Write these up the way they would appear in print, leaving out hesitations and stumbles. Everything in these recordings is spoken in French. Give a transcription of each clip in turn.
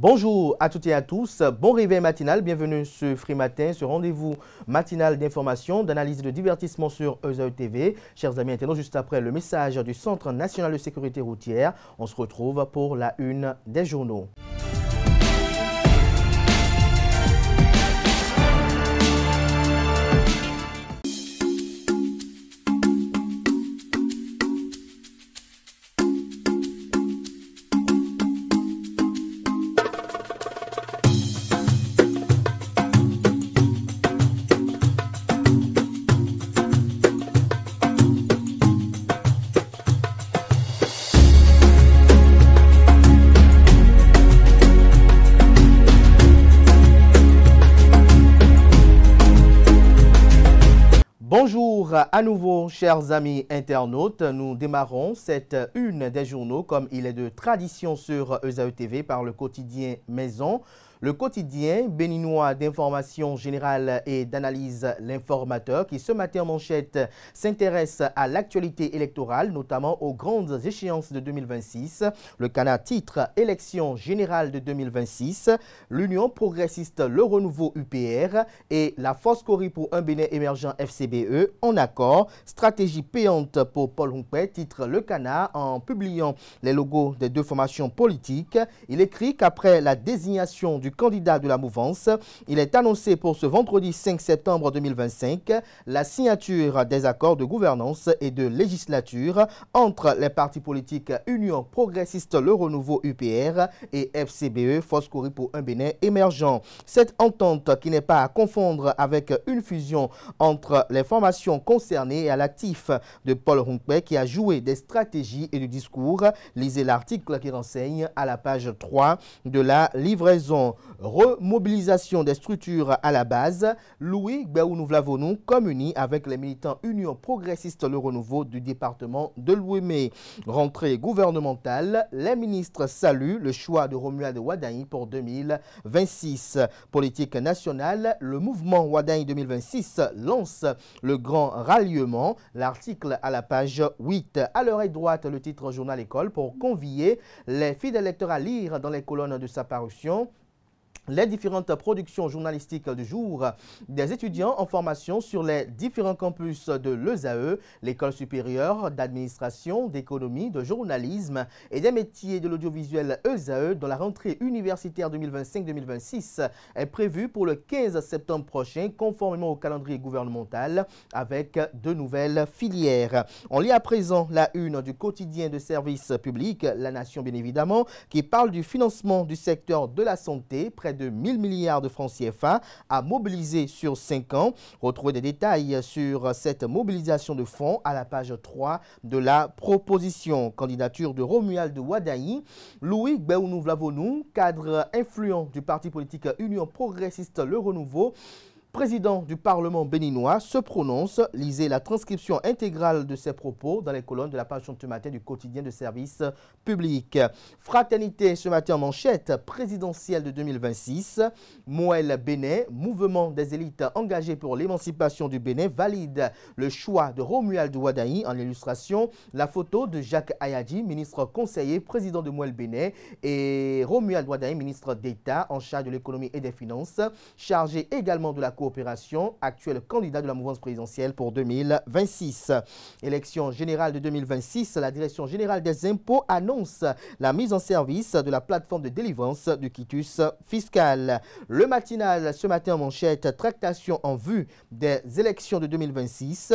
Bonjour à toutes et à tous, bon réveil matinal, bienvenue sur Free Matin, ce rendez-vous matinal d'information, d'analyse et de divertissement sur EZAE TV. Chers amis internautes, juste après le message du Centre national de sécurité routière, on se retrouve pour la une des journaux. Bonjour à nouveau, chers amis internautes. Nous démarrons cette une des journaux comme il est de tradition sur EZAE TV par le quotidien Maison. Le quotidien béninois d'information générale et d'analyse L'Informateur qui ce matin en manchette s'intéresse à l'actualité électorale, notamment aux grandes échéances de 2026. Le Canard titre « Élection générale de 2026 », l'Union progressiste Le Renouveau UPR et la Force Cori pour un Bénin émergent FCBE en accord. Stratégie payante pour Paul Humpé, titre Le Canard en publiant les logos des deux formations politiques. Il écrit qu'après la désignation du candidat de la mouvance, il est annoncé pour ce vendredi 5 septembre 2025 la signature des accords de gouvernance et de législature entre les partis politiques Union progressiste Le Renouveau UPR et FCBE, Force Cori pour un Bénin émergent. Cette entente qui n'est pas à confondre avec une fusion entre les formations concernées et à l'actif de Paul Humpé qui a joué des stratégies et du discours. Lisez l'article qui renseigne à la page 3 de la livraison. Remobilisation des structures à la base. Louis Béounou-Vlavonou communie avec les militants Union progressiste Le Renouveau du département de l'Ouémé. Rentrée gouvernementale, les ministres saluent le choix de Romuald Wadaï pour 2026. Politique nationale, le mouvement Wadaï 2026 lance le grand ralliement. L'article à la page 8. À l'oreille droite, le titre Journal École pour convier les fidèles lecteurs à lire dans les colonnes de sa parution les différentes productions journalistiques du jour des étudiants en formation sur les différents campus de l'EZAE, l'école supérieure d'administration, d'économie, de journalisme et des métiers de l'audiovisuel EZAE dont la rentrée universitaire 2025-2026 est prévue pour le 15 septembre prochain conformément au calendrier gouvernemental avec de nouvelles filières. On lit à présent la une du quotidien de service public, La Nation bien évidemment, qui parle du financement du secteur de la santé, près de 1000 milliards de francs CFA à mobiliser sur 5 ans. Retrouvez des détails sur cette mobilisation de fonds à la page 3 de la proposition. Candidature de Romuald Wadaï. Louis Béounou-Vlavonou, cadre influent du parti politique Union progressiste Le Renouveau, président du Parlement béninois, se prononce. Lisez la transcription intégrale de ses propos dans les colonnes de la page de ce matin du quotidien de service public. Fraternité ce matin en manchette présidentielle de 2026. Moël Bénin, mouvement des élites engagées pour l'émancipation du Bénin, valide le choix de Romuald Wadaï. En illustration, la photo de Jacques Ayadji, ministre conseiller, président de Moël Bénin, et Romuald Wadaï, ministre d'État en charge de l'économie et des finances, chargé également de la coopération, actuel candidat de la mouvance présidentielle pour 2026. Élection générale de 2026, la Direction générale des impôts annonce la mise en service de la plateforme de délivrance du quitus fiscal. Le matinal ce matin en manchette, tractation en vue des élections de 2026.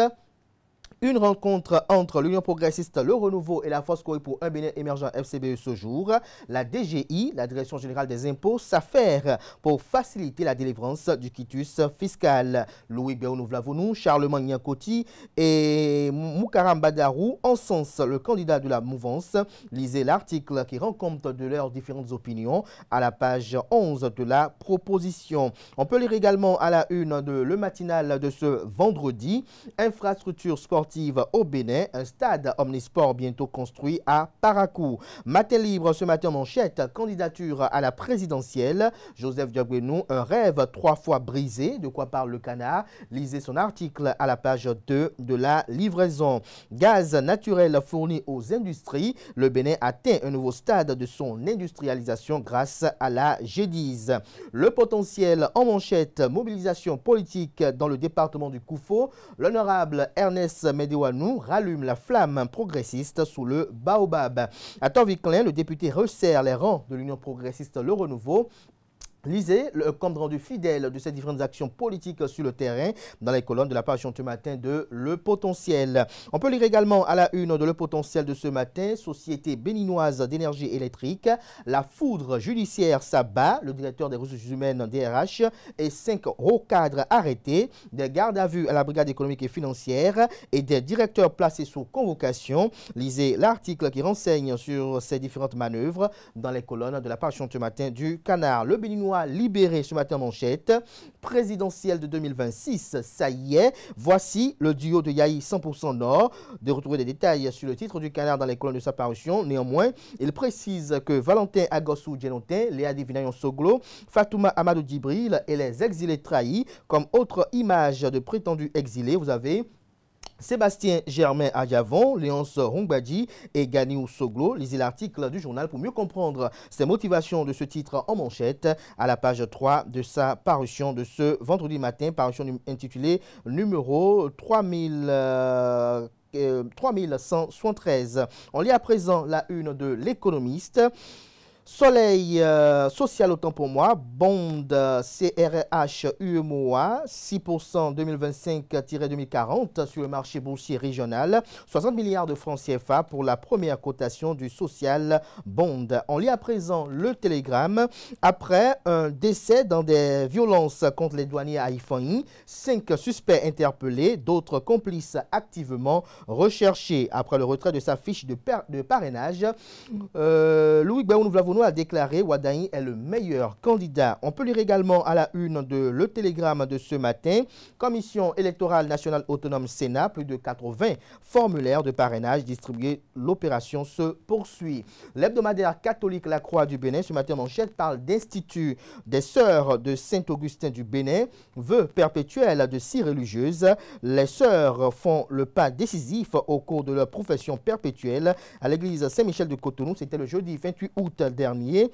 Une rencontre entre l'Union progressiste Le Renouveau et la Force Cori pour un Bénin émergent FCBE ce jour. La DGI, la Direction générale des impôts, s'affaire pour faciliter la délivrance du quitus fiscal. Louis Béounou-Vlavonou, Charlemagne Niankoti et Moukaram Badarou encensent le candidat de la mouvance. Lisez l'article qui rend compte de leurs différentes opinions à la page 11 de la proposition. On peut lire également à la une de Le Matinal de ce vendredi. Infrastructure sportive sportive au Bénin. Un stade omnisport bientôt construit à Parakou. Matin libre ce matin manchette, candidature à la présidentielle. Joseph Diogbenou, un rêve 3 fois brisé. De quoi parle le Canard? Lisez son article à la page 2 de la livraison. Gaz naturel fourni aux industries. Le Bénin atteint un nouveau stade de son industrialisation grâce à la G10. Le potentiel en manchette, mobilisation politique dans le département du Koufo. L'honorable Ernest Médéwanou rallume la flamme progressiste sous le Baobab. À Torviclin, le député resserre les rangs de l'Union progressiste Le Renouveau. Lisez le compte rendu fidèle de ces différentes actions politiques sur le terrain dans les colonnes de la page ce matin de Le Potentiel. On peut lire également à la une de Le Potentiel de ce matin, Société béninoise d'énergie électrique, la foudre judiciaire s'abat, le directeur des ressources humaines DRH et 5 hauts cadres arrêtés, des gardes à vue à la brigade économique et financière et des directeurs placés sous convocation. Lisez l'article qui renseigne sur ces différentes manœuvres dans les colonnes de la page ce matin du Canard. Le Béninois libéré ce matin manchette, présidentielle de 2026, ça y est, voici le duo de Yahi 100% Nord, de retrouver des détails sur le titre du Canard dans les colonnes de sa parution. Néanmoins, il précise que Valentin Agossou Djenotin, Léa Divinayon Soglo, Fatouma Amadou Djibril et les exilés trahis, comme autre image de prétendus exilés, vous avez Sébastien Germain Adjavon, Léonce Rongbadi et Ganiou Soglo. Lisez l'article du journal pour mieux comprendre ces motivations de ce titre en manchette à la page 3 de sa parution de ce vendredi matin, parution intitulée numéro 3173. On lit à présent la une de l'Économiste. Soleil social autant pour moi, bond CRH UMOA 6% 2025-2040 sur le marché boursier régional, 60 milliards de francs CFA pour la première cotation du social bond. On lit à présent le Télégramme. Après un décès dans des violences contre les douaniers à Ifanyi, 5 suspects interpellés, d'autres complices activement recherchés. Après le retrait de sa fiche de parrainage, Louis Gbaoun a déclaré Wadaï est le meilleur candidat. On peut lire également à la une de Le Télégramme de ce matin, Commission électorale nationale autonome Sénat, plus de 80 formulaires de parrainage distribués. L'opération se poursuit. L'hebdomadaire catholique La Croix du Bénin, ce matin manchette, parle d'Institut des Sœurs de Saint-Augustin du Bénin, vœu perpétuel de 6 religieuses. Les sœurs font le pas décisif au cours de leur profession perpétuelle à l'église Saint-Michel de Cotonou. C'était le jeudi 28 août dernier.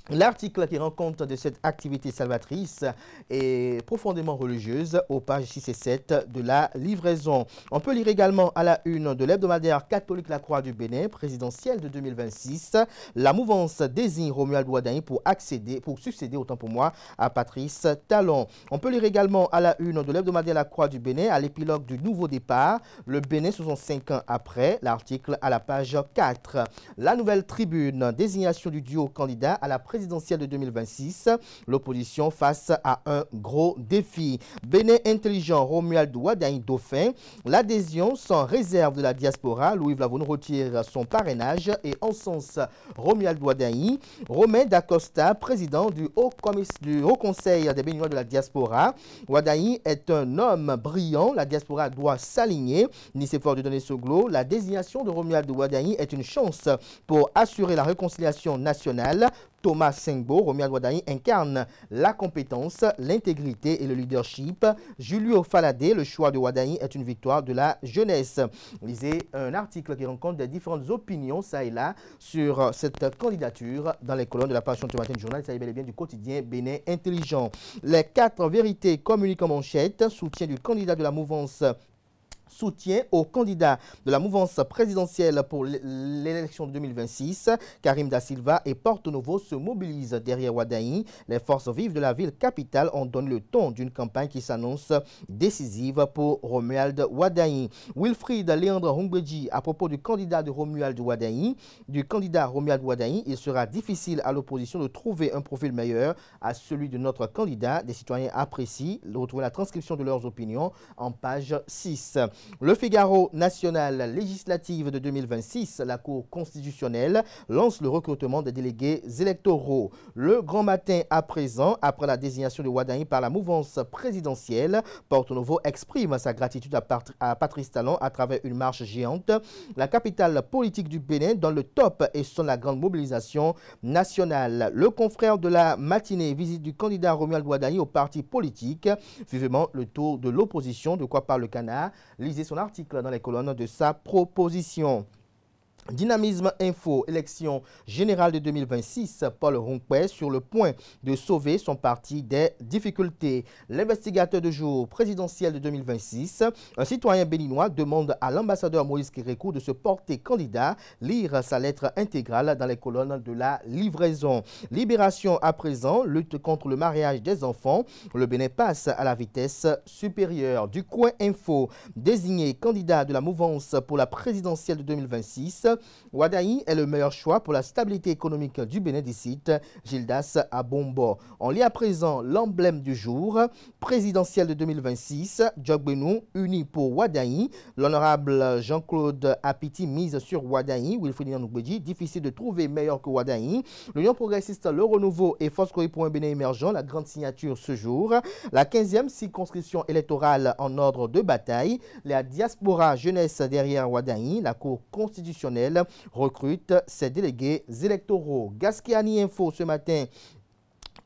L'article qui rend compte de cette activité salvatrice est profondément religieuse aux pages 6 et 7 de la livraison. On peut lire également à la une de l'hebdomadaire catholique La Croix du Bénin, présidentielle de 2026. La mouvance désigne Romuald Wadaï pour succéder, autant pour moi, à Patrice Talon. On peut lire également à la une de l'hebdomadaire La Croix du Bénin, à l'épilogue du nouveau départ, le Bénin 65 ans après, l'article à la page 4. La Nouvelle Tribune, désignation du duo candidat à la présidentielle de 2026, l'opposition face à un gros défi. Bénin intelligent, Romuald Wadaï Dauphin, l'adhésion sans réserve de la diaspora, Louis Vlavoun retire son parrainage et encense Romuald Wadaï. Romain Dacosta, président du Haut Conseil des Béninois de la diaspora. Wadaï est un homme brillant, la diaspora doit s'aligner. Nicéphore de Donné Soglo, la désignation de Romuald Wadaï est une chance pour assurer la réconciliation nationale. Thomas Sengbo, Romuald Wadaï incarne la compétence, l'intégrité et le leadership. Julio Faladé, le choix de Wadaï est une victoire de la jeunesse. Lisez un article qui rencontre des différentes opinions, ça et là, sur cette candidature dans les colonnes de la page du matin du journal. Il s'agit bel et bien du quotidien Bénin Intelligent. Les 4 vérités communiquent en manchette, soutien du candidat de la mouvance soutien au candidat de la mouvance présidentielle pour l'élection de 2026. Karim Da Silva et Porto Novo se mobilisent derrière Wadaï. Les forces vives de la ville capitale ont donné le ton d'une campagne qui s'annonce décisive pour Romuald Wadaï. Wilfried Léandre Hongbeji, à propos du candidat de Romuald Wadaï, il sera difficile à l'opposition de trouver un profil meilleur à celui de notre candidat. Des citoyens apprécient. Retrouvez la transcription de leurs opinions en page 6. Le Figaro national législative de 2026, la Cour constitutionnelle lance le recrutement des délégués électoraux. Le Grand Matin à présent, après la désignation de Ouaddaï par la mouvance présidentielle, Porto Novo exprime sa gratitude à Patrice Talon à travers une marche géante. La capitale politique du Bénin dans le top et sonne la grande mobilisation nationale. Le confrère de la matinée, visite du candidat Romuald Ouaddaï au parti politique. Vivement le tour de l'opposition, de quoi parle le canard. Lisez son article dans les colonnes de sa proposition. Dynamisme Info, élection générale de 2026, Paul Ronquet sur le point de sauver son parti des difficultés. L'investigateur de jour présidentiel de 2026, un citoyen béninois demande à l'ambassadeur Moïse Kérékou de se porter candidat, lire sa lettre intégrale dans les colonnes de la livraison. Libération à présent, lutte contre le mariage des enfants, le Bénin passe à la vitesse supérieure. Du Coin Info, désigné candidat de la mouvance pour la présidentielle de 2026, Ouaddaï est le meilleur choix pour la stabilité économique du Bénin d'ici, Gildas Abombo. On lit à présent l'emblème du jour, présidentielle de 2026, Djogbenou uni pour Ouaddaï. L'honorable Jean-Claude Apiti mise sur Ouaddaï, Wilfried Nanoubedi, difficile de trouver meilleur que Ouaddaï. L'Union progressiste, le renouveau et Force Corée pour un Bénin émergent, la grande signature ce jour. La 15e circonscription électorale en ordre de bataille. La diaspora jeunesse derrière Ouaddaï, la Cour constitutionnelle recrute ses délégués électoraux. Gaskiani Info ce matin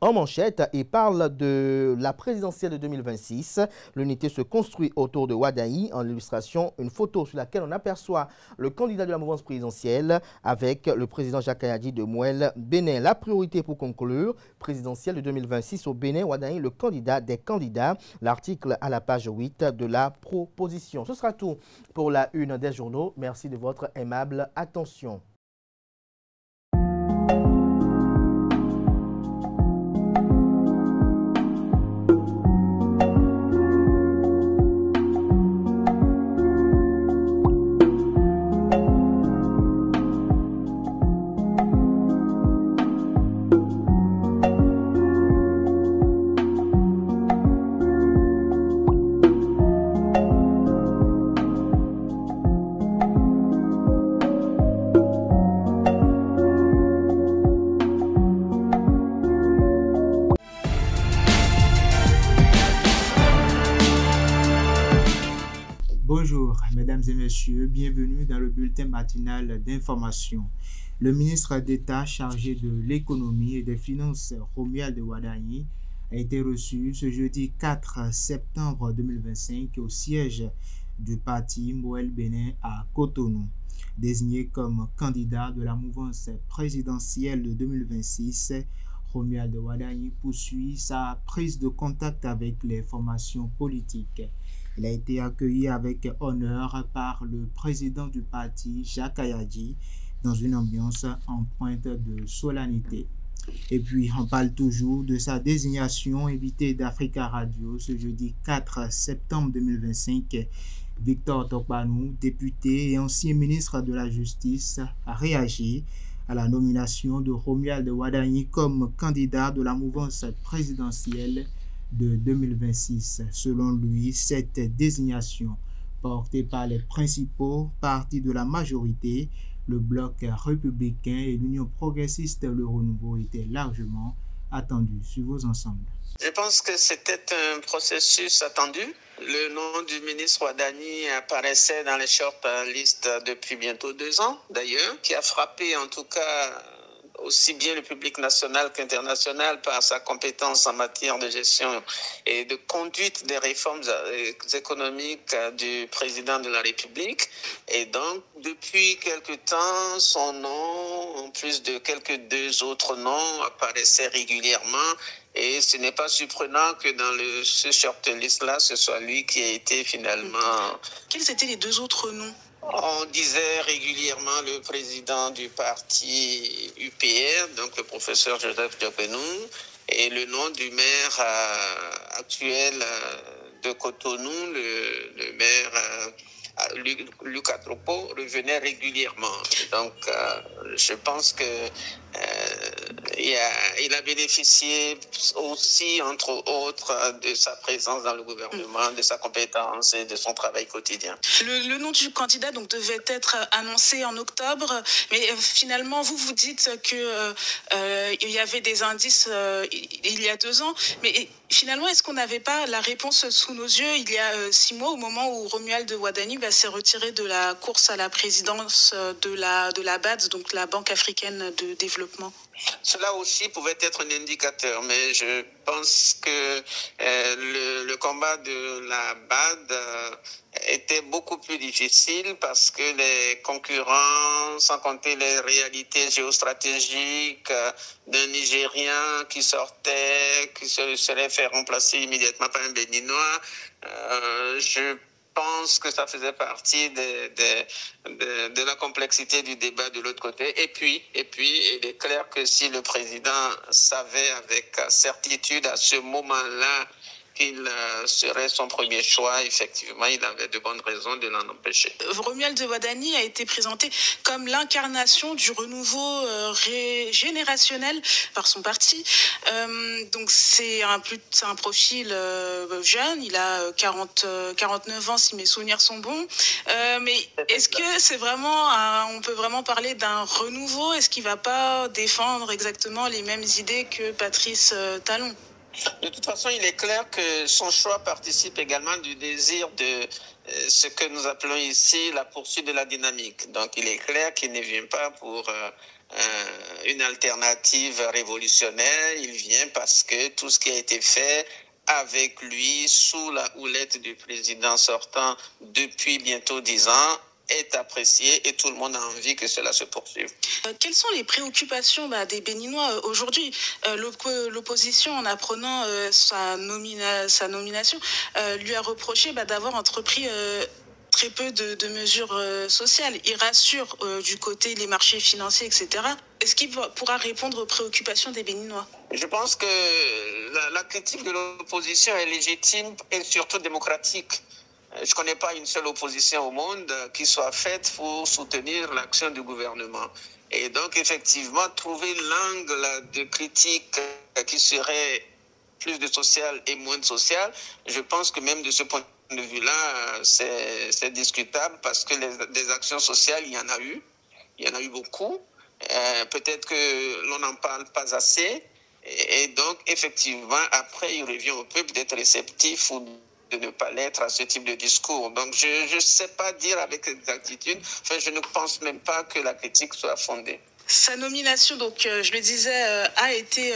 en manchette et parle de la présidentielle de 2026. L'unité se construit autour de Ouaddaï. En illustration, une photo sur laquelle on aperçoit le candidat de la mouvance présidentielle avec le président Jacques Kayadi de Mouel Bénin. La priorité pour conclure, présidentielle de 2026 au Bénin, Ouaddaï, le candidat des candidats. L'article à la page 8 de la proposition. Ce sera tout pour la une des journaux. Merci de votre aimable attention. Bonjour, mesdames et messieurs, bienvenue dans le bulletin matinal d'information. Le ministre d'État chargé de l'économie et des finances, Romuald Ouaddaï, a été reçu ce jeudi 4 septembre 2025 au siège du parti Mouel Bénin à Cotonou. Désigné comme candidat de la mouvance présidentielle de 2026, Romuald Ouaddaï poursuit sa prise de contact avec les formations politiques. Il a été accueilli avec honneur par le président du parti, Jacques Kayadi, dans une ambiance en pointe de solennité. Et puis, on parle toujours de sa désignation invité d'Africa Radio ce jeudi 4 septembre 2025. Victor Tokpanou, député et ancien ministre de la Justice, a réagi à la nomination de Romuald Ouaddaï comme candidat de la mouvance présidentielle de 2026. Selon lui, cette désignation, portée par les principaux partis de la majorité, le Bloc républicain et l'Union progressiste Le Renouveau, était largement attendue. Suivez ensemble. Je pense que c'était un processus attendu. Le nom du ministre Ouaddaï apparaissait dans les shortlists depuis bientôt 2 ans, d'ailleurs, qui a frappé en tout cas aussi bien le public national qu'international par sa compétence en matière de gestion et de conduite des réformes économiques du président de la République. Et donc, depuis quelque temps, son nom, en plus de quelques 2 autres noms, apparaissait régulièrement. Et ce n'est pas surprenant que dans ce shortlist-là, ce soit lui qui a été finalement... Quels étaient les 2 autres noms ? On disait régulièrement le président du parti UPR, donc le professeur Joseph Djogbenou, et le nom du maire actuel de Cotonou, le maire Luc Atropo, revenait régulièrement. Donc, je pense que Il a bénéficié aussi, entre autres, de sa présence dans le gouvernement, de sa compétence et de son travail quotidien. Le nom du candidat donc, devait être annoncé en octobre, mais finalement, vous dites qu'il y avait des indices il y a 2 ans, mais finalement, est-ce qu'on n'avait pas la réponse sous nos yeux il y a 6 mois, au moment où Romuald Wadani s'est retiré de la course à la présidence de la BAD, donc la Banque africaine de développement? Cela aussi pouvait être un indicateur, mais je pense que le combat de la BAD était beaucoup plus difficile parce que les concurrents, sans compter les réalités géostratégiques d'un Nigérien qui sortait, qui se serait fait remplacer immédiatement par un Béninois, je pense que ça faisait partie de la complexité du débat de l'autre côté. Et puis, il est clair que si le président savait avec certitude à ce moment-là qu'il serait son premier choix, effectivement, il avait de bonnes raisons de l'en empêcher. Romuald Wadani a été présenté comme l'incarnation du renouveau générationnel par son parti. Donc c'est un profil jeune, il a 49 ans si mes souvenirs sont bons. Mais est-ce que c'est vraiment, on peut vraiment parler d'un renouveau? Est-ce qu'il ne va pas défendre exactement les mêmes idées que Patrice Talon? De toute façon, il est clair que son choix participe également du désir de ce que nous appelons ici la poursuite de la dynamique. Donc, il est clair qu'il ne vient pas pour une alternative révolutionnaire. Il vient parce que tout ce qui a été fait avec lui, sous la houlette du président sortant depuis bientôt 10 ans, est apprécié et tout le monde a envie que cela se poursuive. Quelles sont les préoccupations des Béninois aujourd'hui? L'opposition, en apprenant sa nomination, lui a reproché d'avoir entrepris très peu de mesures sociales. Il rassure du côté des marchés financiers, etc. Est-ce qu'il pourra répondre aux préoccupations des Béninois? Je pense que la critique de l'opposition est légitime et surtout démocratique. Je ne connais pas une seule opposition au monde qui soit faite pour soutenir l'action du gouvernement. Et donc, effectivement, trouver l'angle de critique qui serait plus de social et moins de social, je pense que même de ce point de vue-là, c'est discutable parce que des actions sociales, il y en a eu. Il y en a eu beaucoup. Peut-être que l'on n'en parle pas assez. Et donc, effectivement, après, il revient au peuple d'être réceptif ou de ne pas l'être à ce type de discours. Donc, je ne sais pas dire avec exactitude, je ne pense même pas que la critique soit fondée. Sa nomination, donc, je le disais, a été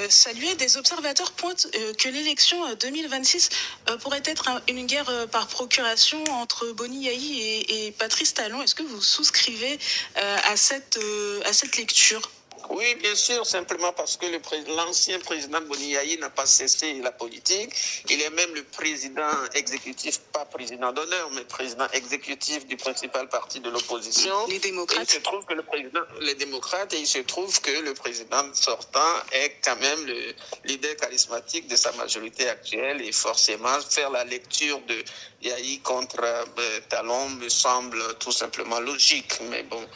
saluée. Des observateurs pointent que l'élection 2026 pourrait être une guerre par procuration entre Boni Yayi et Patrice Talon. Est-ce que vous souscrivez à cette lecture? Oui, bien sûr, simplement parce que l'ancien président Boni Yayi n'a pas cessé la politique. Il est même le président exécutif, pas président d'honneur, mais président exécutif du principal parti de l'opposition. Les démocrates. Et il se trouve que les démocrates, et il se trouve que le président sortant est quand même le leader charismatique de sa majorité actuelle et forcément faire la lecture de Yayi contre Talon me semble tout simplement logique, mais bon,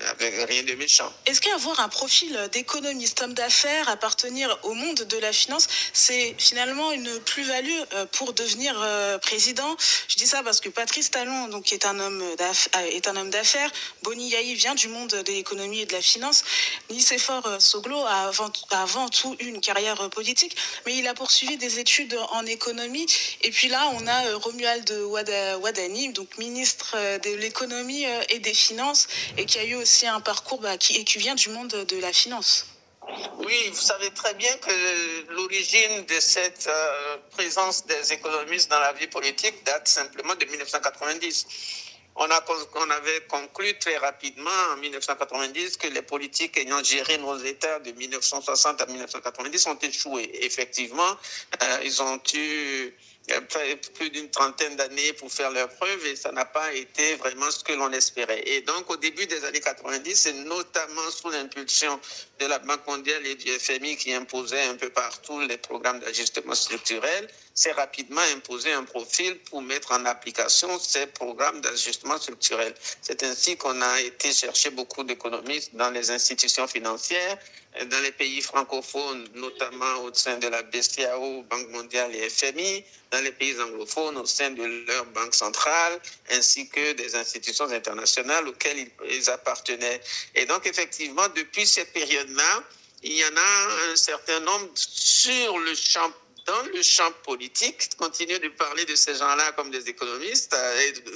avec rien de méchant. Est-ce qu'avoir un profil d'économiste, homme d'affaires, appartenir au monde de la finance, c'est finalement une plus-value pour devenir président? Je dis ça parce que Patrice Talon donc, est un homme d'affaires. Boni Yayi vient du monde de l'économie et de la finance. Nicéphore Soglo a avant tout eu une carrière politique, mais il a poursuivi des études en économie. Et puis là, on a Romuald Wadani, donc ministre de l'économie et des finances, et qui a eu aussi un parcours qui vient du monde de la finance. Oui, vous savez très bien que l'origine de cette présence des économistes dans la vie politique date simplement de 1990. On avait conclu très rapidement en 1990 que les politiques ayant géré nos États de 1960 à 1990 ont échoué. Effectivement, ils ont eu plus d'une trentaine d'années pour faire leurs preuves et ça n'a pas été vraiment ce que l'on espérait. Et donc, au début des années 90, c'est notamment sous l'impulsion de la Banque mondiale et du FMI qui imposaient un peu partout les programmes d'ajustement structurel, s'est rapidement imposé un profil pour mettre en application ces programmes d'ajustement structurel. C'est ainsi qu'on a été chercher beaucoup d'économistes dans les institutions financières, dans les pays francophones, notamment au sein de la BCEAO, Banque mondiale et FMI, dans les pays anglophones au sein de leur banque centrale, ainsi que des institutions internationales auxquelles ils appartenaient. Et donc, effectivement, depuis cette période-là, il y en a un certain nombre dans le champ politique, continuer de parler de ces gens-là comme des économistes,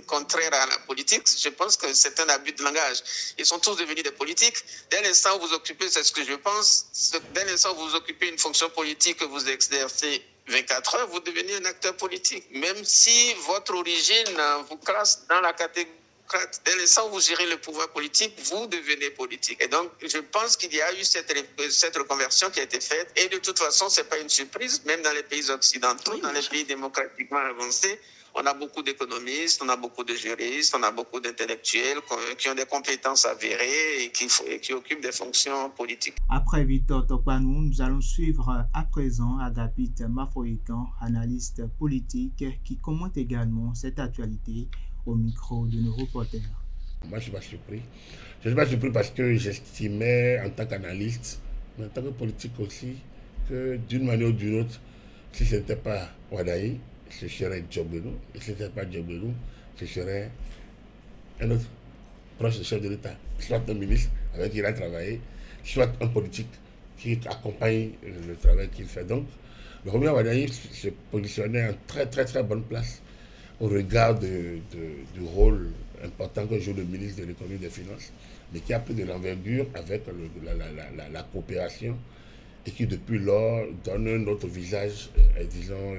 contraire à la politique, je pense que c'est un abus de langage. Ils sont tous devenus des politiques. Dès l'instant où vous occupez, c'est ce que je pense, dès l'instant où vous occupez une fonction politique que vous exercez 24 heures, vous devenez un acteur politique. Même si votre origine vous classe dans la catégorie, dès l'instant où vous gérez le pouvoir politique, vous devenez politique. Et donc, je pense qu'il y a eu cette reconversion qui a été faite. Et de toute façon, ce n'est pas une surprise, même dans les pays occidentaux, dans les pays démocratiquement avancés. On a beaucoup d'économistes, on a beaucoup de juristes, on a beaucoup d'intellectuels qui ont des compétences avérées et qui occupent des fonctions politiques. Après Victor Tokpanou, nous allons suivre à présent Agapit Mafoikan, analyste politique, qui commente également cette actualité au micro de nos reporters. Moi, je ne suis pas surpris. Je ne suis pas surpris parce que j'estimais, en tant qu'analyste, mais en tant que politique aussi, que d'une manière ou d'une autre, si ce n'était pas Wadayi, ce serait Diogbelou. Et si ce n'était pas Diogbelou, ce serait un autre proche du chef de l'État, soit un ministre avec qui il a travaillé, soit un politique qui accompagne le travail qu'il fait. Donc, le Romuald Wadayi se positionnait en très très très bonne place au regard du rôle important que joue le ministre de l'économie et des finances, mais qui a pris de l'envergure avec la coopération et qui depuis lors donne un autre visage, disons,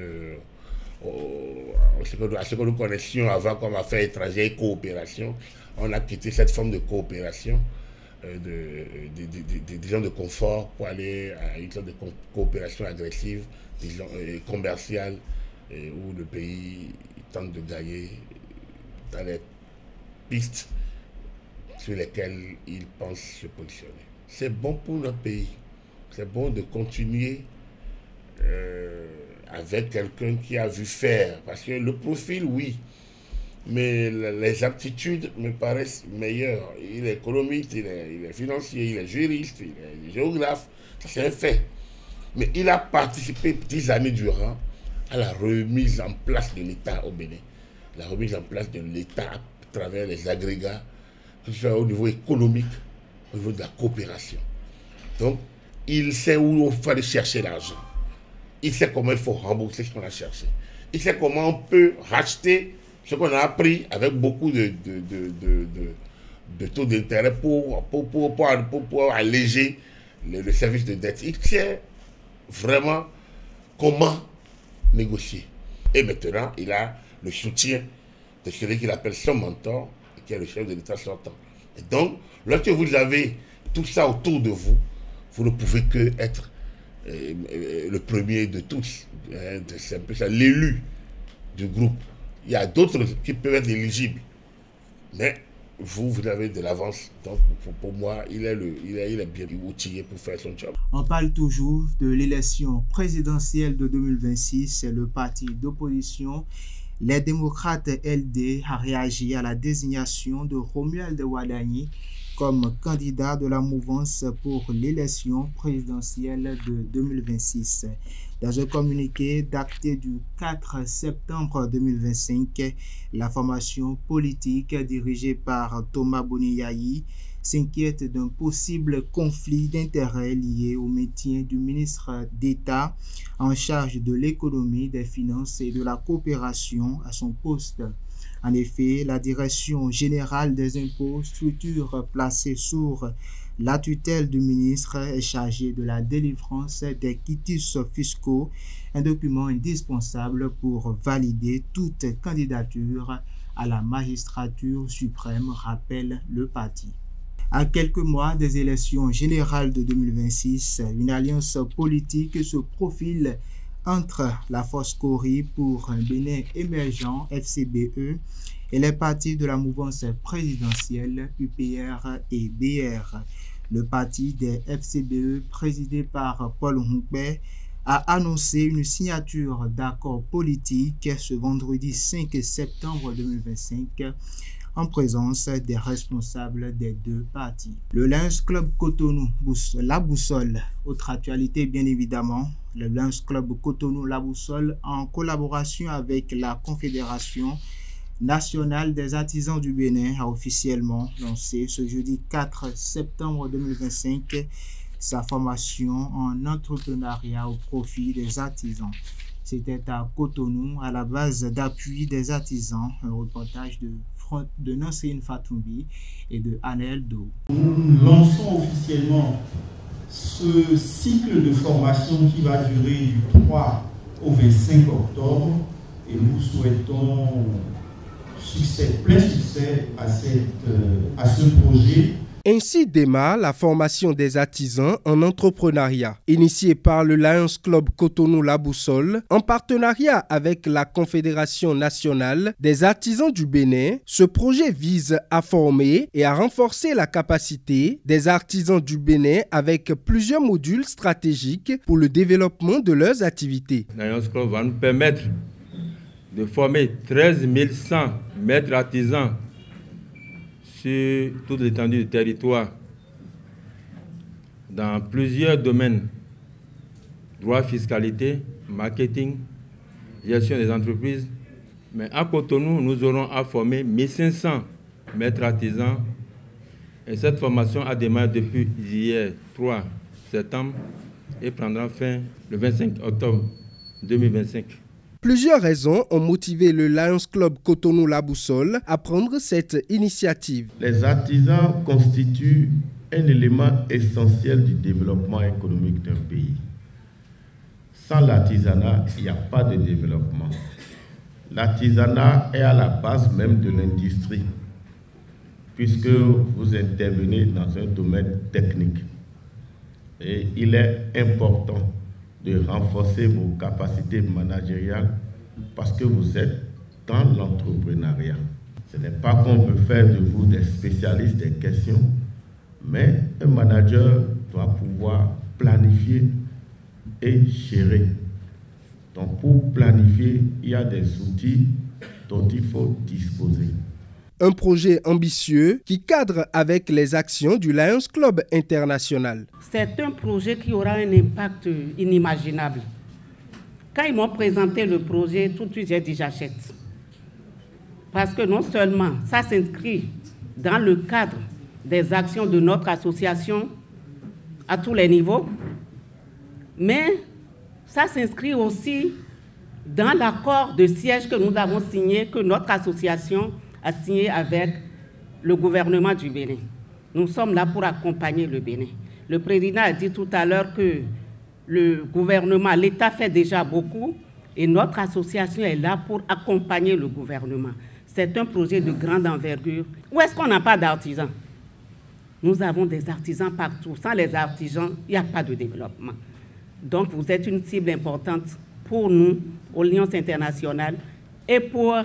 à ce que nous connaissions avant comme affaires étrangères et coopération. On a quitté cette forme de coopération, disons de confort, pour aller à une sorte de coopération agressive, disons, commerciale, où le pays tente de gagner dans les pistes sur lesquelles il pense se positionner. C'est bon pour notre pays. C'est bon de continuer avec quelqu'un qui a vu faire. Parce que le profil, oui, mais les aptitudes me paraissent meilleures. Il est économiste, il est financier, il est juriste, il est géographe. Ça, c'est un fait. Mais il a participé 10 années durant à la remise en place de l'État au Bénin. La remise en place de l'État à travers les agrégats, que ce soit au niveau économique, au niveau de la coopération. Donc, il sait où il faut aller chercher l'argent. Il sait comment il faut rembourser ce qu'on a cherché. Il sait comment on peut racheter ce qu'on a appris avec beaucoup de taux d'intérêt pour alléger le service de dette. Il sait vraiment comment négocier. Et maintenant, il a le soutien de celui qu'il appelle son mentor, qui est le chef de l'État sortant. Et donc, lorsque vous avez tout ça autour de vous, vous ne pouvez que être le premier de tous. C'est un peu ça, l'élu du groupe. Il y a d'autres qui peuvent être éligibles. Mais vous avez de l'avance. Donc, pour moi, il est bien outillé pour faire son job. On parle toujours de l'élection présidentielle de 2026. Le parti d'opposition, les démocrates LD, a réagi à la désignation de Romuald Wadayi comme candidat de la mouvance pour l'élection présidentielle de 2026. Dans un communiqué daté du 4 septembre 2025, la formation politique dirigée par Thomas Boniyayi s'inquiète d'un possible conflit d'intérêts lié au maintien du ministre d'État en charge de l'économie, des finances et de la coopération à son poste. En effet, la Direction générale des impôts, structure placée sous la tutelle du ministre, est chargée de la délivrance des quitus fiscaux, un document indispensable pour valider toute candidature à la magistrature suprême, rappelle le parti. À quelques mois des élections générales de 2026, une alliance politique se profile entre la force Cori pour un Bénin émergent, FCBE, et les partis de la mouvance présidentielle, UPR et BR. Le parti des FCBE, présidé par Paul Hunkbe, a annoncé une signature d'accord politique ce vendredi 5 septembre 2025 en présence des responsables des deux partis. Le Lions Club Cotonou, la boussole, autre actualité bien évidemment, le Lions Club Cotonou, la boussole, en collaboration avec la Confédération nationale des artisans du Bénin, a officiellement lancé ce jeudi 4 septembre 2025 sa formation en entrepreneuriat au profit des artisans. C'était à Cotonou, à la base d'appui des artisans, un reportage de Nancine Fatoumbi et de Anel Do. Nous lançons officiellement ce cycle de formation qui va durer du 3 au 25 octobre et nous souhaitons plein succès à ce projet. Ainsi démarre la formation des artisans en entrepreneuriat, initiée par le Lions Club Cotonou La Boussole, en partenariat avec la Confédération nationale des artisans du Bénin. Ce projet vise à former et à renforcer la capacité des artisans du Bénin avec plusieurs modules stratégiques pour le développement de leurs activités. Le Lions Club va nous permettre de former 13 100 maîtres artisans sur toute l'étendue du territoire, dans plusieurs domaines, droit, fiscalité, marketing, gestion des entreprises. Mais à Cotonou, nous aurons à former 1500 maîtres artisans. Et cette formation a démarré depuis hier, 3 septembre, et prendra fin le 25 octobre 2025. Plusieurs raisons ont motivé le Lions Club Cotonou La Boussole à prendre cette initiative. Les artisans constituent un élément essentiel du développement économique d'un pays. Sans l'artisanat, il n'y a pas de développement. L'artisanat est à la base même de l'industrie, puisque vous intervenez dans un domaine technique. Et il est important de renforcer vos capacités managériales parce que vous êtes dans l'entrepreneuriat. Ce n'est pas qu'on veut faire de vous des spécialistes des questions, mais un manager doit pouvoir planifier et gérer. Donc pour planifier, il y a des outils dont il faut disposer. Un projet ambitieux qui cadre avec les actions du Lions Club International. C'est un projet qui aura un impact inimaginable. Quand ils m'ont présenté le projet, tout de suite j'ai dit j'achète. Parce que non seulement ça s'inscrit dans le cadre des actions de notre association à tous les niveaux, mais ça s'inscrit aussi dans l'accord de siège que nous avons signé, que notre association a signé avec le gouvernement du Bénin. Nous sommes là pour accompagner le Bénin. Le président a dit tout à l'heure que le gouvernement, l'État fait déjà beaucoup et notre association est là pour accompagner le gouvernement. C'est un projet de grande envergure. Où est-ce qu'on n'a pas d'artisans? Nous avons des artisans partout. Sans les artisans, il n'y a pas de développement. Donc vous êtes une cible importante pour nous, au Lions International, et pour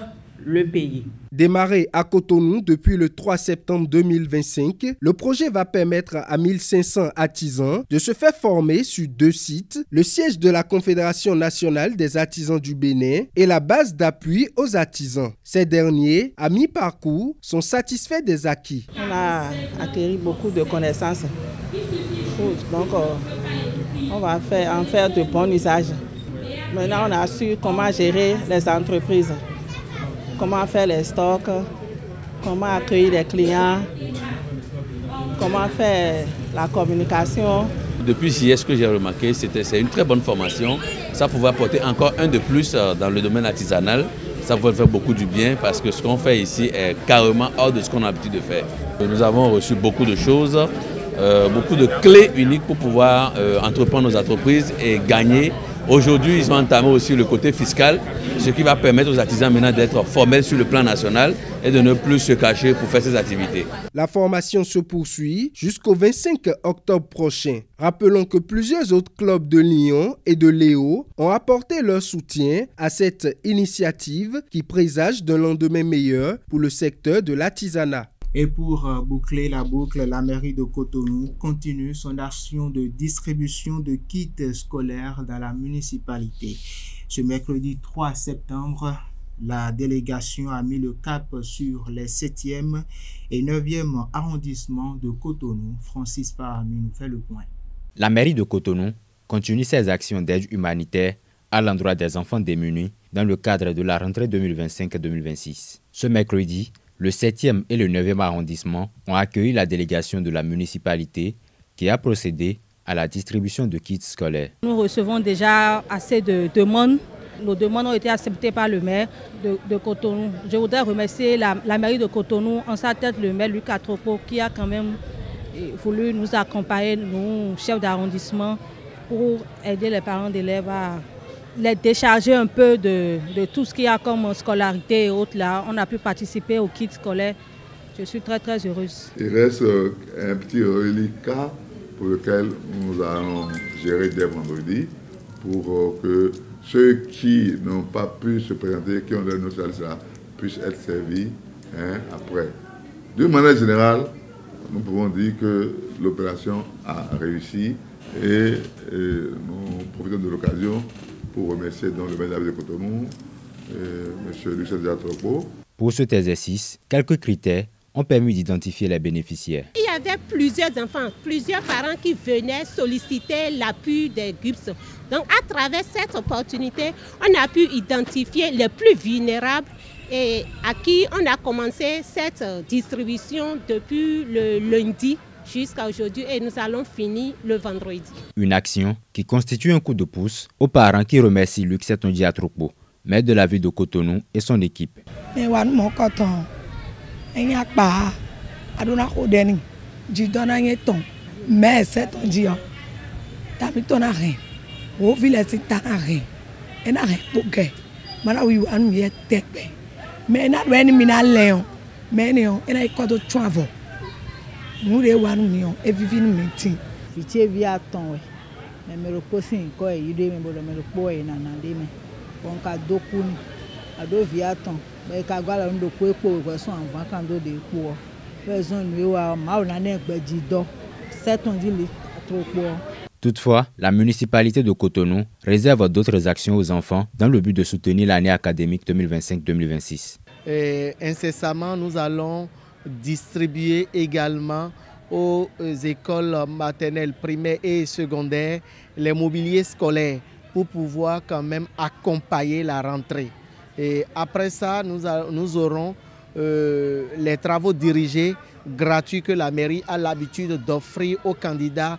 le pays. Démarré à Cotonou depuis le 3 septembre 2025, le projet va permettre à 1500 artisans de se faire former sur 2 sites, le siège de la Confédération nationale des artisans du Bénin et la base d'appui aux artisans. Ces derniers, à mi-parcours, sont satisfaits des acquis. On a acquis beaucoup de connaissances, donc on va en faire de bon usage. Maintenant, on a su comment gérer les entreprises, comment faire les stocks, comment accueillir les clients, comment faire la communication. Depuis hier, ce que j'ai remarqué, c'est une très bonne formation. Ça pouvait apporter encore un de plus dans le domaine artisanal. Ça pouvait faire beaucoup du bien parce que ce qu'on fait ici est carrément hors de ce qu'on a l'habitude de faire. Nous avons reçu beaucoup de choses, beaucoup de clés uniques pour pouvoir entreprendre nos entreprises et gagner Aujourd'hui, ils ont entamé aussi le côté fiscal, ce qui va permettre aux artisans maintenant d'être formels sur le plan national et de ne plus se cacher pour faire ces activités. La formation se poursuit jusqu'au 25 octobre prochain. Rappelons que plusieurs autres clubs de Lyon et de Léo ont apporté leur soutien à cette initiative qui présage d'un lendemain meilleur pour le secteur de l'artisanat. Et pour boucler la boucle, la mairie de Cotonou continue son action de distribution de kits scolaires dans la municipalité. Ce mercredi 3 septembre, la délégation a mis le cap sur les 7e et 9e arrondissements de Cotonou. Francis Parami nous fait le point. La mairie de Cotonou continue ses actions d'aide humanitaire à l'endroit des enfants démunis dans le cadre de la rentrée 2025-2026. Ce mercredi, le 7e et le 9e arrondissement ont accueilli la délégation de la municipalité qui a procédé à la distribution de kits scolaires. Nous recevons déjà assez de demandes. Nos demandes ont été acceptées par le maire de Cotonou. Je voudrais remercier la mairie de Cotonou, en sa tête le maire Luc Atropo, qui a quand même voulu nous accompagner, nous, chefs d'arrondissement, pour aider les parents d'élèves à les décharger un peu de tout ce qu'il y a comme scolarité et autres là. On a pu participer au kit scolaire. Je suis très très heureuse. Il reste un petit reliquat pour lequel nous allons gérer dès vendredi pour que ceux qui n'ont pas pu se présenter, qui ont donné nos services là, puissent être servis après. De manière générale, nous pouvons dire que l'opération a réussi et nous profitons de l'occasion pour remercier donc le maire de Cotonou, M. Lucien Diatropo. Pour cet exercice, quelques critères ont permis d'identifier les bénéficiaires. Il y avait plusieurs enfants, plusieurs parents qui venaient solliciter l'appui des GUPS. Donc à travers cette opportunité, on a pu identifier les plus vulnérables et à qui on a commencé cette distribution depuis le lundi jusqu'à aujourd'hui et nous allons finir le vendredi. Une action qui constitue un coup de pouce aux parents qui remercient Luc Diatropo, maire de la ville de Cotonou et son équipe. Nous les voyons et vivons nous meeting. Fichier via ton mais me reposer quoi il doit me le quoi et nanande me bon ka dokuni ado via ton mais ka gala ndo ko epo ko so anvan kan do de epo raison nous wa ma na ne gbeji do 7 dit trop po. Toutefois, la municipalité de Cotonou réserve d'autres actions aux enfants dans le but de soutenir l'année académique 2025-2026. Incessamment, nous allons distribuer également aux écoles maternelles, primaires et secondaires les mobiliers scolaires pour pouvoir quand même accompagner la rentrée. Et après ça, nous aurons les travaux dirigés gratuits que la mairie a l'habitude d'offrir aux candidats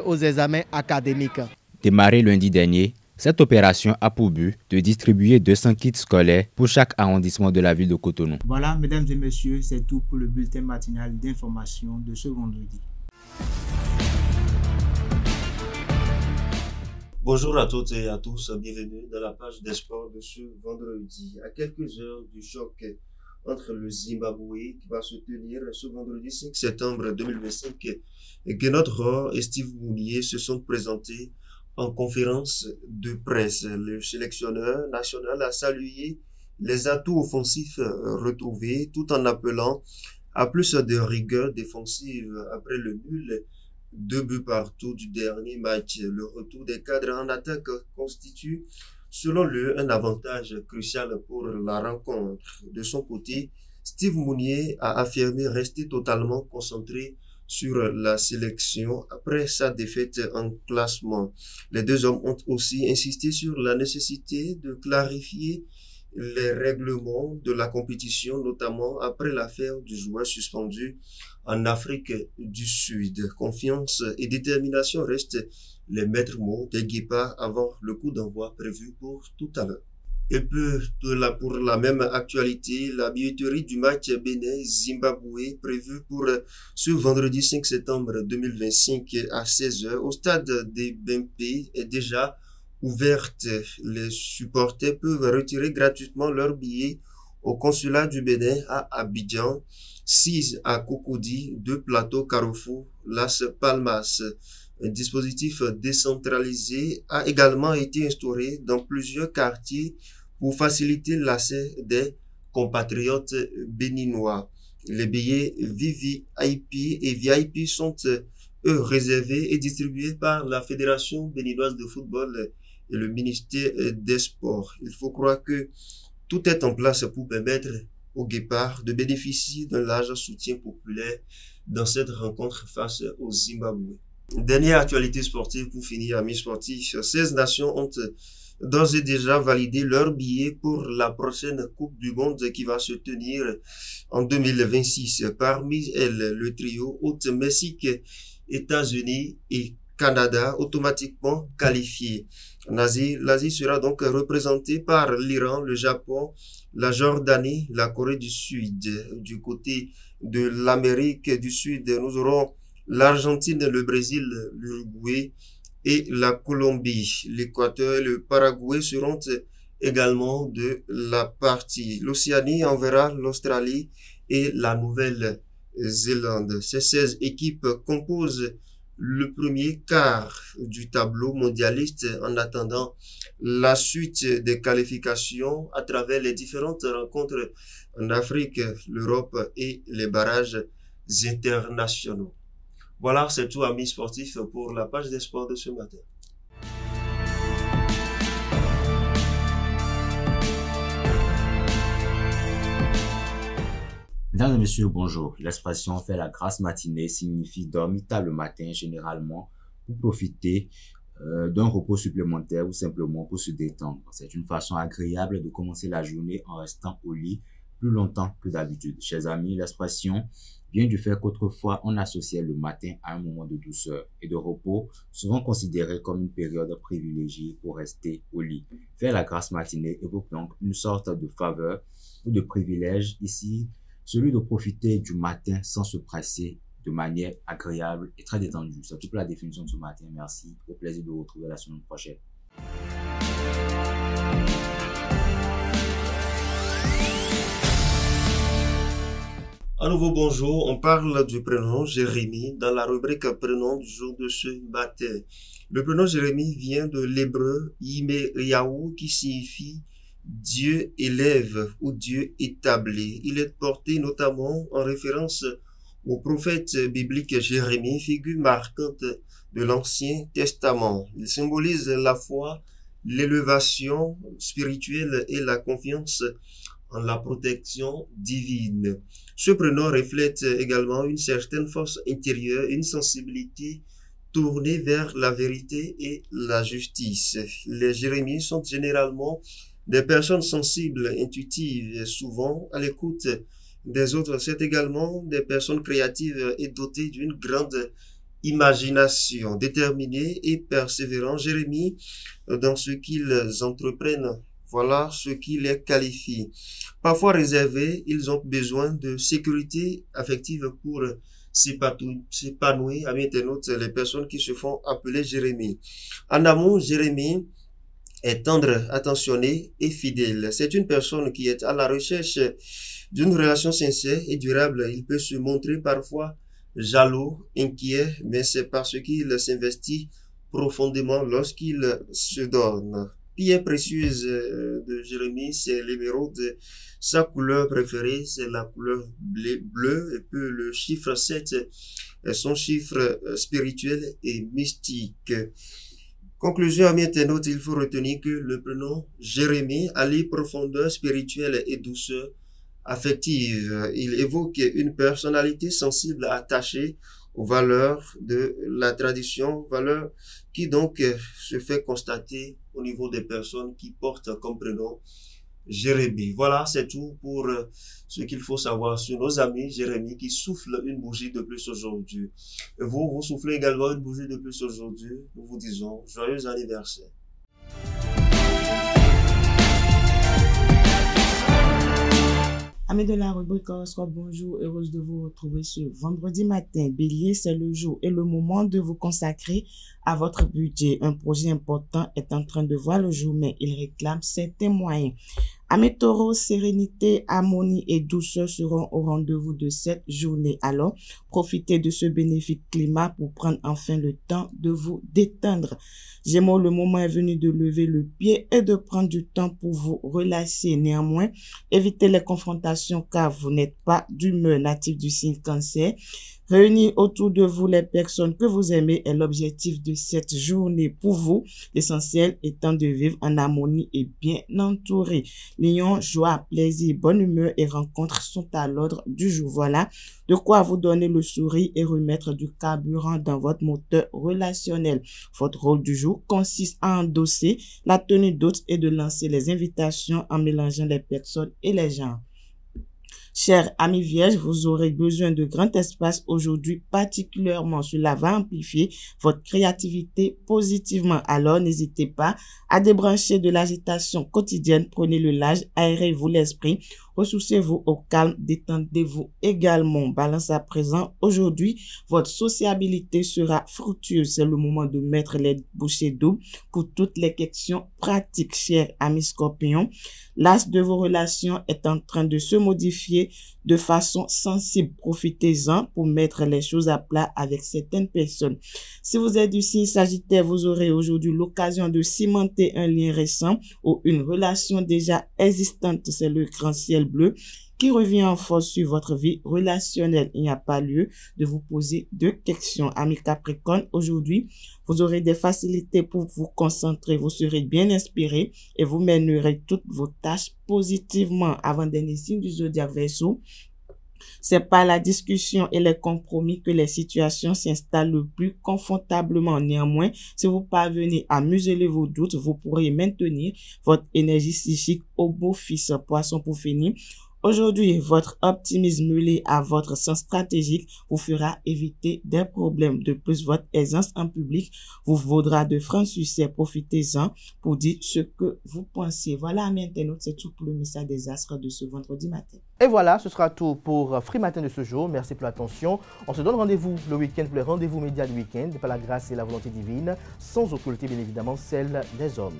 aux examens académiques. Démarré lundi dernier, cette opération a pour but de distribuer 200 kits scolaires pour chaque arrondissement de la ville de Cotonou. Voilà, mesdames et messieurs, c'est tout pour le bulletin matinal d'information de ce vendredi. Bonjour à toutes et à tous, bienvenue dans la page des sports de ce vendredi. À quelques heures du choc entre le Zimbabwe qui va se tenir ce vendredi 5 septembre 2025, Gennot Rohr et Steve Mounier se sont présentés en conférence de presse. Le sélectionneur national a salué les atouts offensifs retrouvés tout en appelant à plus de rigueur défensive après le nul 2 buts partout du dernier match. Le retour des cadres en attaque constitue selon lui un avantage crucial pour la rencontre. De son côté, Steve Mounier a affirmé rester totalement concentré sur la sélection après sa défaite en classement. Les deux hommes ont aussi insisté sur la nécessité de clarifier les règlements de la compétition, notamment après l'affaire du joueur suspendu en Afrique du Sud. Confiance et détermination restent les maîtres mots des Guépards avant le coup d'envoi prévu pour tout à l'heure. Et pour la même actualité, la billetterie du match Bénin-Zimbabwe prévu pour ce vendredi 5 septembre 2025 à 16h au stade des Bempé est déjà ouverte. Les supporters peuvent retirer gratuitement leurs billets au consulat du Bénin à Abidjan, 6 à Cocody, 2 plateaux Carrefour, Las Palmas. Un dispositif décentralisé a également été instauré dans plusieurs quartiers pour faciliter l'accès des compatriotes béninois. Les billets VVIP et VIP sont eux réservés et distribués par la Fédération béninoise de football et le ministère des Sports. Il faut croire que tout est en place pour permettre aux Guépards de bénéficier d'un large soutien populaire dans cette rencontre face au Zimbabwe. Dernière actualité sportive pour finir, amis sportifs. 16 nations ont d'ores et déjà validé leur billet pour la prochaine Coupe du Monde qui va se tenir en 2026. Parmi elles, le trio hôte Mexique, États-Unis et Canada automatiquement qualifiés. L'Asie sera donc représentée par l'Iran, le Japon, la Jordanie, la Corée du Sud. Du côté de l'Amérique du Sud, nous aurons l'Argentine, le Brésil, l'Uruguay et la Colombie. L'Équateur et le Paraguay seront également de la partie. L'Océanie enverra l'Australie et la Nouvelle-Zélande. Ces 16 équipes composent le premier quart du tableau mondialiste en attendant la suite des qualifications à travers les différentes rencontres en Afrique, l'Europe et les barrages internationaux. Voilà, c'est tout, amis sportifs, pour la page des sports de ce matin. Mesdames et messieurs, bonjour. L'expression « faire la grasse matinée » signifie dormir tard le matin, généralement pour profiter d'un repos supplémentaire ou simplement pour se détendre. C'est une façon agréable de commencer la journée en restant au lit plus longtemps que d'habitude. Chers amis, l'expression vient du fait qu'autrefois, on associait le matin à un moment de douceur et de repos, souvent considéré comme une période privilégiée pour rester au lit. Faire la grasse matinée évoque donc une sorte de faveur ou de privilège ici, celui de profiter du matin sans se presser, de manière agréable et très détendue. C'est toute la définition de ce matin. Merci. Au plaisir de vous retrouver la semaine prochaine. À nouveau, bonjour. On parle du prénom Jérémie dans la rubrique prénom du jour de ce matin. Le prénom Jérémie vient de l'hébreu Yimeriyahu qui signifie Dieu élève ou Dieu établit. Il est porté notamment en référence au prophète biblique Jérémie, figure marquante de l'Ancien Testament. Il symbolise la foi, l'élévation spirituelle et la confiance en la protection divine. Ce prénom reflète également une certaine force intérieure, une sensibilité tournée vers la vérité et la justice. Les Jérémies sont généralement des personnes sensibles, intuitives et souvent à l'écoute des autres. C'est également des personnes créatives et dotées d'une grande imagination, déterminées et persévérantes. Jérémie, dans ce qu'ils entreprennent, voilà ce qui les qualifie. Parfois réservés, ils ont besoin de sécurité affective pour s'épanouir. Amis internautes, les personnes qui se font appeler Jérémie. En amour, Jérémie est tendre, attentionné et fidèle. C'est une personne qui est à la recherche d'une relation sincère et durable. Il peut se montrer parfois jaloux, inquiet, mais c'est parce qu'il s'investit profondément lorsqu'il se donne. Pierre précieuse de Jérémie, c'est l'émeraude. Sa couleur préférée, c'est la couleur bleue. Et puis le chiffre 7 est son chiffre spirituel et mystique. Conclusion, amis internautes, il faut retenir que le prénom Jérémie allie profondeur spirituelle et douceur affective. Il évoque une personnalité sensible attachée aux valeurs de la tradition, valeurs qui donc se fait constater au niveau des personnes qui portent comme prénom Jérémie. Voilà, c'est tout pour ce qu'il faut savoir sur nos amis Jérémie qui soufflent une bougie de plus aujourd'hui. Et vous soufflez également une bougie de plus aujourd'hui. Nous vous disons joyeux anniversaire. Amis de la rubrique Horoscope, bonjour, heureuse de vous retrouver ce vendredi matin. Bélier, c'est le jour et le moment de vous consacrer à votre budget. Un projet important est en train de voir le jour, mais il réclame certains moyens. Amis Taureau, sérénité, harmonie et douceur seront au rendez-vous de cette journée. Alors, profitez de ce bénéfique climat pour prendre enfin le temps de vous détendre. Gémeaux, le moment est venu de lever le pied et de prendre du temps pour vous relâcher. Néanmoins, évitez les confrontations car vous n'êtes pas d'humeur. Natif du signe Cancer. Réunir autour de vous les personnes que vous aimez est l'objectif de cette journée pour vous. L'essentiel étant de vivre en harmonie et bien entouré. Lion, joie, plaisir, bonne humeur et rencontres sont à l'ordre du jour. Voilà de quoi vous donner le sourire et remettre du carburant dans votre moteur relationnel. Votre rôle du jour consiste à endosser la tenue d'hôte et de lancer les invitations en mélangeant les personnes et les genres. Chers amis vierges, vous aurez besoin de grand espace aujourd'hui particulièrement. Cela va amplifier votre créativité positivement. Alors, n'hésitez pas à débrancher de l'agitation quotidienne. Prenez le large, aérez-vous l'esprit, ressourcez-vous au calme, détendez-vous également. Balance à présent. Aujourd'hui, votre sociabilité sera fructueuse. C'est le moment de mettre les bouchées doubles pour toutes les questions pratiques. Chers amis scorpions, l'as de vos relations est en train de se modifier de façon sensible. Profitez-en pour mettre les choses à plat avec certaines personnes. Si vous êtes du signe Sagittaire, vous aurez aujourd'hui l'occasion de cimenter un lien récent ou une relation déjà existante. C'est le grand ciel bleu qui revient en force sur votre vie relationnelle. Il n'y a pas lieu de vous poser de questions. Amis Capricorne, aujourd'hui, vous aurez des facilités pour vous concentrer. Vous serez bien inspiré et vous mènerez toutes vos tâches positivement. Avant-dernier signe du zodiaque Verseau, c'est par la discussion et les compromis que les situations s'installent le plus confortablement. Néanmoins, si vous parvenez à museler vos doutes, vous pourrez maintenir votre énergie psychique au beau fixe. Poisson, pour finir, aujourd'hui, votre optimisme mêlé à votre sens stratégique vous fera éviter des problèmes. De plus, votre aisance en public vous vaudra de francs succès. Profitez-en pour dire ce que vous pensez. Voilà, amis internautes, c'est tout pour le message des astres de ce vendredi matin. Et voilà, ce sera tout pour Free Matin de ce jour. Merci pour l'attention. On se donne rendez-vous le week-end pour les rendez-vous médias du week-end, par la grâce et la volonté divine, sans occulter bien évidemment celle des hommes.